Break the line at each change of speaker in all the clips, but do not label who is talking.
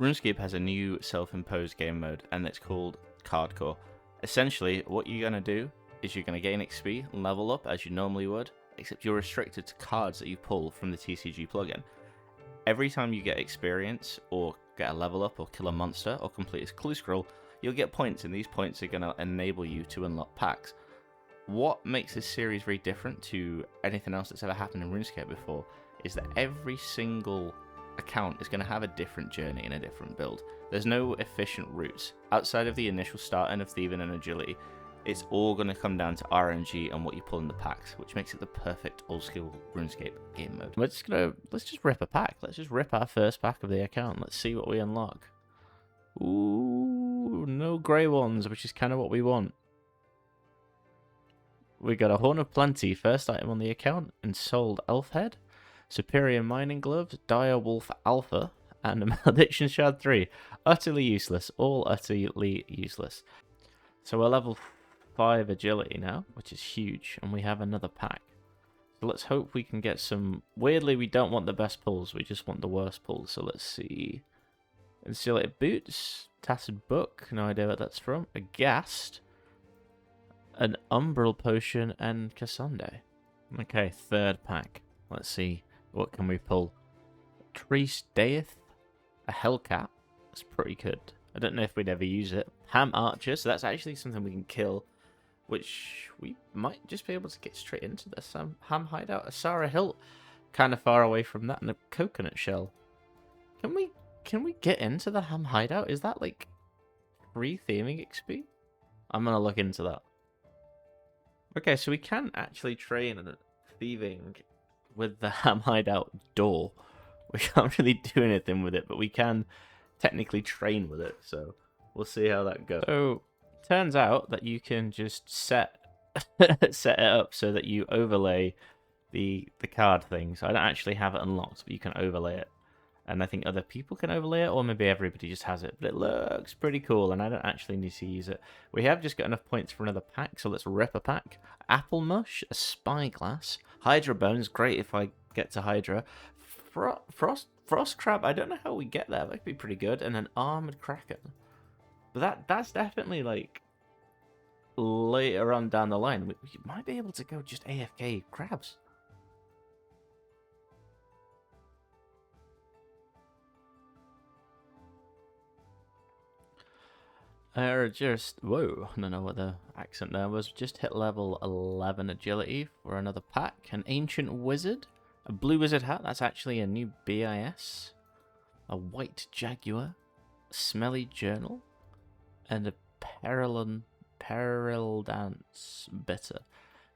RuneScape has a new self-imposed game mode, and it's called Cardcore. Essentially, what you're going to do is you're going to gain XP and level up as you normally would, except you're restricted to cards that you pull from the TCG plugin. Every time you get experience, or get a level up, or kill a monster, or complete a clue scroll, you'll get points, and these points are going to enable you to unlock packs. What makes this series very different to anything else that's ever happened in RuneScape before is that every single account is going to have a different journey and a different build. There's no efficient routes. Outside of the initial starting of thieving and agility, it's all going to come down to RNG and what you pull in the packs, which makes it the perfect old school RuneScape game mode. Let's just rip a pack. Let's just rip our first pack of the account. Let's see what we unlock. Ooh, no grey ones, which is kind of what we want. We got a Horn of Plenty, first item on the account, and sold Elf Head, Superior Mining Gloves, Dire Wolf Alpha, and a Malediction Shard 3. Utterly useless. All utterly useless. So we're level 5 agility now, which is huge, and we have another pack. So let's hope we can get some... Weirdly, we don't want the best pulls, we just want the worst pulls. So let's see. Insulated Boots, Tacit Book, no idea what that's from. A Ghast, an Umbral Potion, and Cassandre. Okay, third pack. Let's see. What can we pull? Trees Death, a Hellcat. That's pretty good. I don't know if we'd ever use it. Ham Archer, so that's actually something we can kill, which we might just be able to get straight into this. Ham Hideout, a Sarah Hilt, kind of far away from that, and a Coconut Shell. Can we get into the Ham Hideout? Is that like free theming XP? I'm gonna look into that. Okay, so we can actually train in thieving with the Ham Hideout door. We can't really do anything with it, but we can technically train with it, so we'll see how that goes. So, turns out that you can just set it up so that you overlay the card thing. So I don't actually have it unlocked, but you can overlay it. And I think other people can overlay it, or maybe everybody just has it. But it looks pretty cool, and I don't actually need to use it. We have just got enough points for another pack, so let's rip a pack. Apple Mush, a Spyglass, Hydra Bones, great if I get to Hydra. Frost Crab, I don't know how we get there. That could be pretty good. And an Armored Kraken. But that's definitely like later on down the line. We might be able to go just AFK crabs. Whoa, I don't know what the accent there was. Just hit level 11 agility for another pack. An Ancient Wizard. A Blue Wizard Hat, that's actually a new BIS. A White Jaguar. A Smelly Journal. And a Peril Dance Bitter.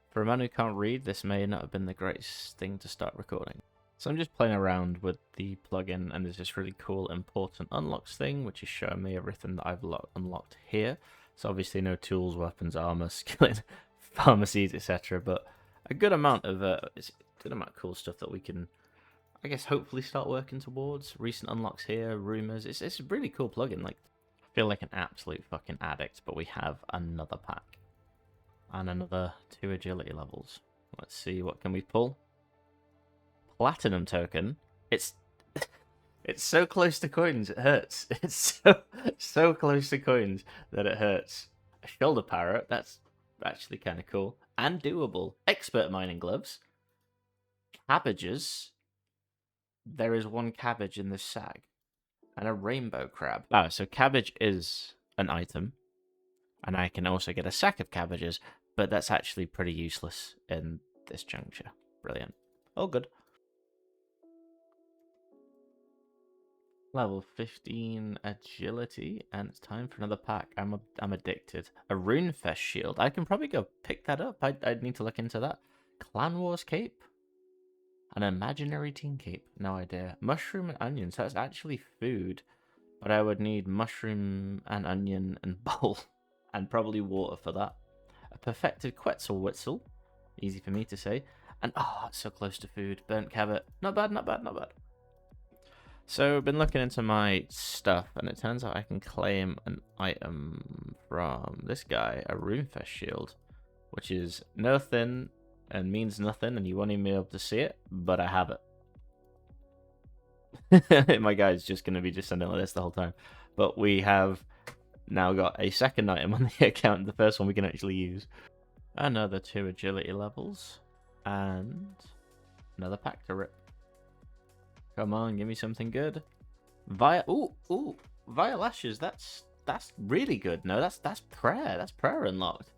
For a man who can't read, this may not have been the greatest thing to start recording. So I'm just playing around with the plugin, and there's this really cool important unlocks thing, which is showing me everything that I've unlocked here. So obviously no tools, weapons, armor, skilling, pharmacies, etc. But a good amount of cool stuff that we can, I guess, hopefully start working towards. Recent unlocks here, rumors. It's a really cool plugin. Like, I feel like an absolute fucking addict, but we have another pack and another 2 agility levels. Let's see, what can we pull? Platinum token. It's so close to coins it hurts. It's so close to coins that it hurts. A shoulder parrot, that's actually kind of cool and doable. Expert mining gloves. Cabbages. There is 1 cabbage in this sack. And a rainbow crab. Ah, so cabbage is an item. And I can also get a sack of cabbages, but that's actually pretty useless in this juncture. Brilliant. All good. Level 15 agility, and it's time for another pack. I'm addicted. A Runefest shield. I can probably go pick that up. I'd need to look into that. Clan Wars cape. An imaginary team cape. No idea. Mushroom and onions. That's actually food, but I would need mushroom and onion and bowl, and probably water for that. A perfected Quetzalwitzel. Easy for me to say. And oh, it's so close to food. Burnt cabot. Not bad, not bad, not bad. So I've been looking into my stuff, and it turns out I can claim an item from this guy, a Runefest shield, which is nothing and means nothing, and you won't even be able to see it, but I have it. My guy's just going to be just sending like this the whole time. But we have now got a second item on the account, the first one we can actually use. Another 2 agility levels, and another pack to rip. Come on, give me something good. Ooh, Via Lashes, that's really good. No, that's prayer. That's prayer unlocked.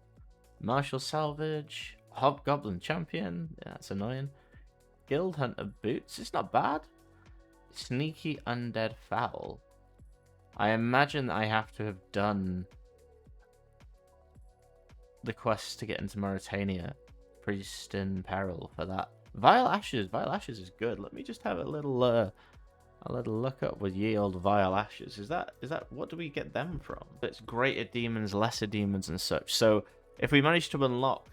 Martial Salvage, Hobgoblin Champion, yeah, that's annoying. Guild Hunter Boots, it's not bad. Sneaky Undead Fowl. I imagine I have to have done the quest to get into Mauritania. Priest in Peril for that. Vile Ashes is good. Let me just have a little look up with ye old Vile Ashes. Is that what do we get them from? It's greater demons, lesser demons, and such. So if we manage to unlock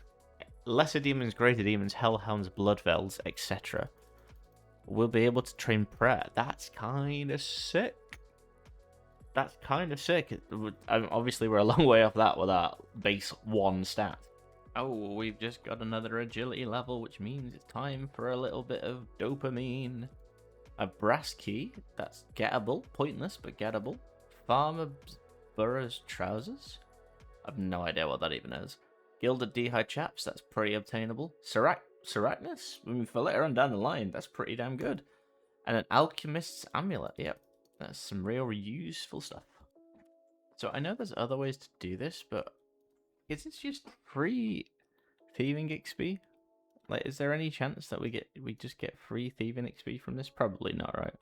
lesser demons, greater demons, hellhounds, bloodvelds, etc., we'll be able to train prayer. That's kind of sick. Obviously, we're a long way off that with our base 1 stat. Oh, we've just got another agility level, which means it's time for a little bit of dopamine. A brass key, that's gettable. Pointless, but gettable. Farmer Burroughs trousers? I've no idea what that even is. Gilded D-high chaps, that's pretty obtainable. Seracnus? For later on down the line, that's pretty damn good. And an alchemist's amulet, yep. That's some real useful stuff. So I know there's other ways to do this, but is this just free thieving XP? Like, is there any chance that we just get free thieving XP from this? Probably not, right?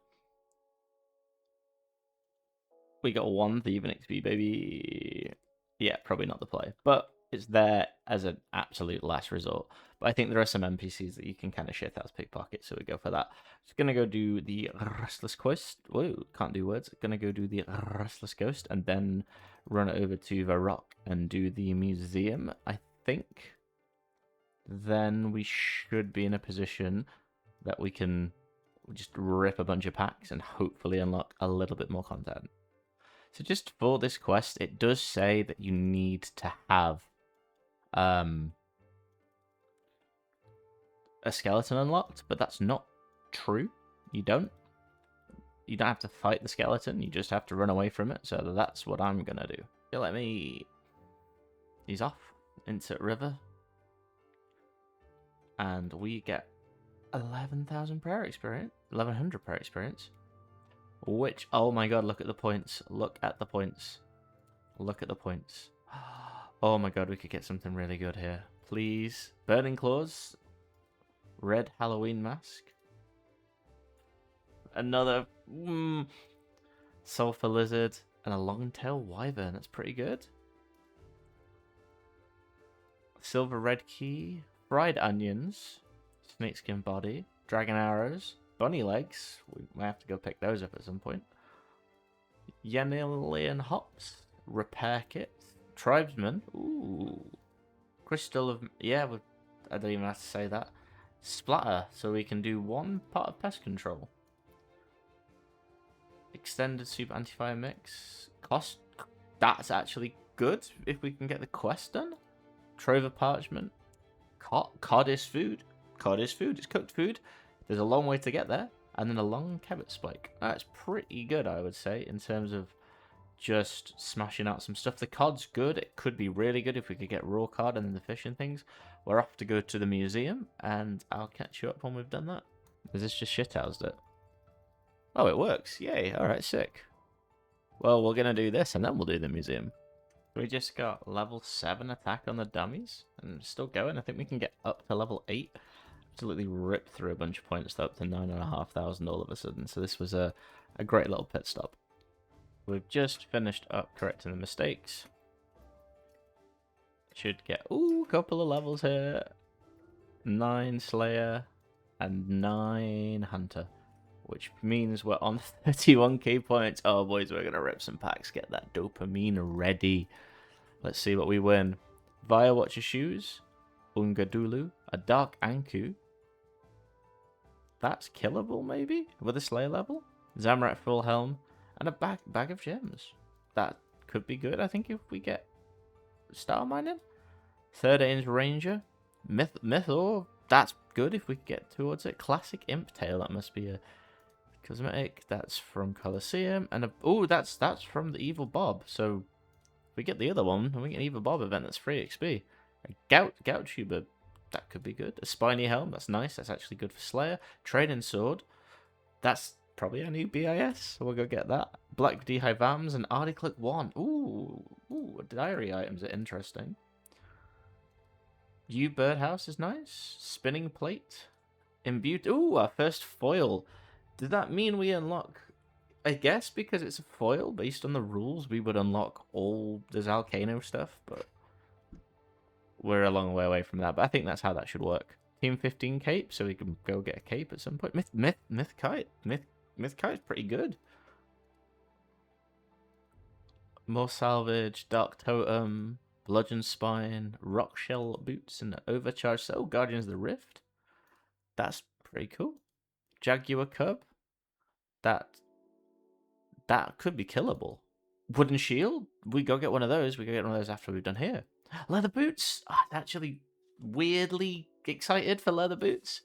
We got 1 thieving XP, baby. Yeah, probably not the play, but it's there as an absolute last resort. But I think there are some NPCs that you can kind of shit out as pickpocket, so we go for that. Just gonna go do the Restless Quest. Whoa, can't do words. Gonna go do the Restless Ghost and then run over to the Rock and do the museum, I think. Then we should be in a position that we can just rip a bunch of packs and hopefully unlock a little bit more content. So just for this quest, it does say that you need to have a skeleton unlocked, but that's not true. You don't have to fight the skeleton, you just have to run away from it. So that's what I'm gonna do. He's off into river. And we get 11,000 prayer experience. 1,100 prayer experience. Which, oh my god, look at the points. Look at the points. Look at the points. Oh my god, we could get something really good here. Please. Burning Claws. Red Halloween Mask. Another Sulfur Lizard. And a Longtail Wyvern. That's pretty good. Silver Red Key. Fried Onions. Snakeskin Body. Dragon Arrows. Bunny Legs. We might have to go pick those up at some point. Yanilian Hops. Repair Kit. Tribesman. Ooh. Crystal of... Yeah, I don't even have to say that. Splatter. So we can do 1 part of pest control. Extended Super Anti-Fire Mix. Cost. That's actually good if we can get the quest done. Trove of Parchment. Cod is food. Cod is food. It's cooked food. There's a long way to get there. And then a long Kebbit Spike. That's pretty good, I would say, in terms of just smashing out some stuff. The cod's good. It could be really good if we could get raw cod and then the fish and things. We're off to go to the museum, and I'll catch you up when we've done that. Is this just shithoused it? Oh, it works. Yay. Alright, sick. Well, we're going to do this, and then we'll do the museum. We just got level 7 attack on the dummies, and still going. I think we can get up to level 8. Absolutely rip through a bunch of points up to 9,500 all of a sudden. So this was a great little pit stop. We've just finished up correcting the mistakes. Should get a couple of levels here. 9 Slayer and 9 Hunter, which means we're on 31k points. Oh boys, we're gonna rip some packs. Get that dopamine ready. Let's see what we win. Via Watcher Shoes, Ungadulu, a Dark Anku. That's killable, maybe, with a Slayer level. Zamrat Full Helm, and a bag of gems. That could be good, I think, if we get Star Mining. Third Ains Ranger, Mythor. That's good if we get towards it. Classic Imp Tail, that must be a Cosmetic, that's from Colosseum. And oh, that's from the Evil Bob. So if we get the other one, and we get an Evil Bob event that's free XP. A gout tuber, that could be good. A spiny helm, that's nice. That's actually good for Slayer. Trading sword, that's probably a new BIS, so we'll go get that. Black Beehive Vams and Articlick 1. Ooh, diary items are interesting. U Birdhouse is nice. Spinning plate. Imbued. Ooh, our first foil. Did that mean we unlock? I guess because it's a foil, based on the rules, we would unlock all the Zalcano stuff, but we're a long way away from that. But I think that's how that should work. Team 15 cape, so we can go get a cape at some point. Myth Kite's pretty good. More salvage, Dark Totem, Bludgeon Spine, Rock Shell Boots, and Overcharge Soul, Guardians of the Rift. That's pretty cool. Jaguar Cub. That could be killable. Wooden Shield. We go get one of those. We go get one of those after we've done here. Leather Boots. I'm actually weirdly excited for Leather Boots.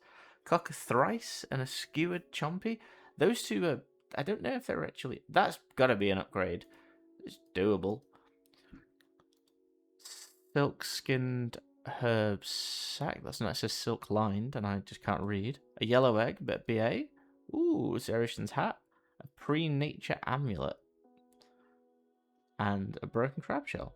Cock Thrice and a Skewered Chompy. Those two are... I don't know if they're actually... That's got to be an upgrade. It's doable. Silk Skinned Herb Sack. That's not... It says Silk Lined, and I just can't read. A Yellow Egg, but BA. Ooh, Zeration's Hat. A Pre-Nature Amulet. And a Broken Crab Shell.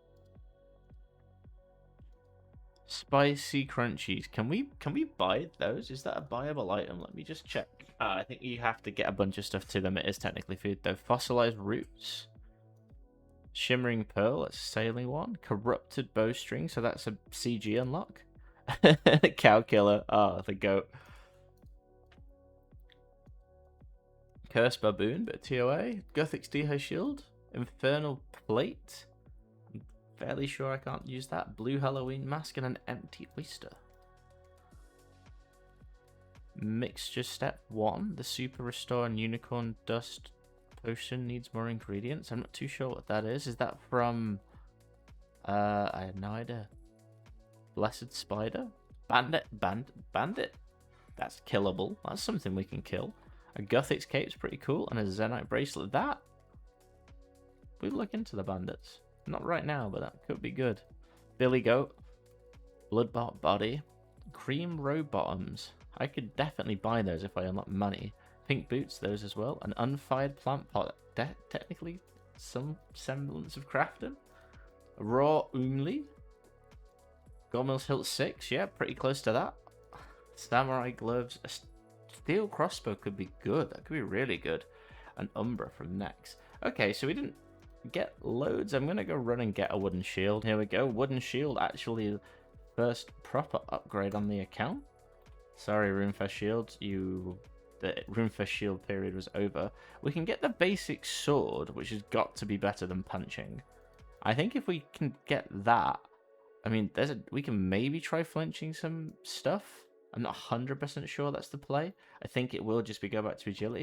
Spicy Crunchies. Can we buy those? Is that a buyable item? Let me just check. I think you have to get a bunch of stuff to them. It is technically food though. Fossilized Roots. Shimmering Pearl. That's a sailing one. Corrupted Bowstring. So that's a CG unlock. Cow Killer. Oh, the goat. Cursed Baboon. Bit of TOA. Guthix Deho Shield. Infernal Plate. Fairly sure I can't use that. Blue Halloween Mask and an Empty Oyster. Mixture Step 1. The Super Restore and Unicorn Dust Potion needs more ingredients. I'm not too sure what that is. Is that from... I have no idea. Blessed Spider? Bandit? That's killable. That's something we can kill. A Guthix Cape's pretty cool. And a Zenite Bracelet. That... We'll look into the bandits. Not right now, but that could be good. Billy Goat. Bloodbot Body. Cream Row Bottoms. I could definitely buy those if I unlock money. Pink Boots, those as well. An Unfired Plant Pot. Technically, some semblance of crafting. Raw Oomli. Gormill's Hilt 6. Yeah, pretty close to that. Samurai Gloves. A Steel Crossbow could be good. That could be really good. An Umbra from Nex. Okay, so we didn't get loads. I'm gonna go run and get a Wooden Shield. Here we go. Wooden Shield, actually first proper upgrade on the account. Sorry, Runefest Shield, the Runefest Shield period was over. We can get the basic sword, which has got to be better than punching. I think if we can get that, I mean, we can maybe try flinching some stuff. I'm not 100% sure that's the play. I think it will just be go back to agility.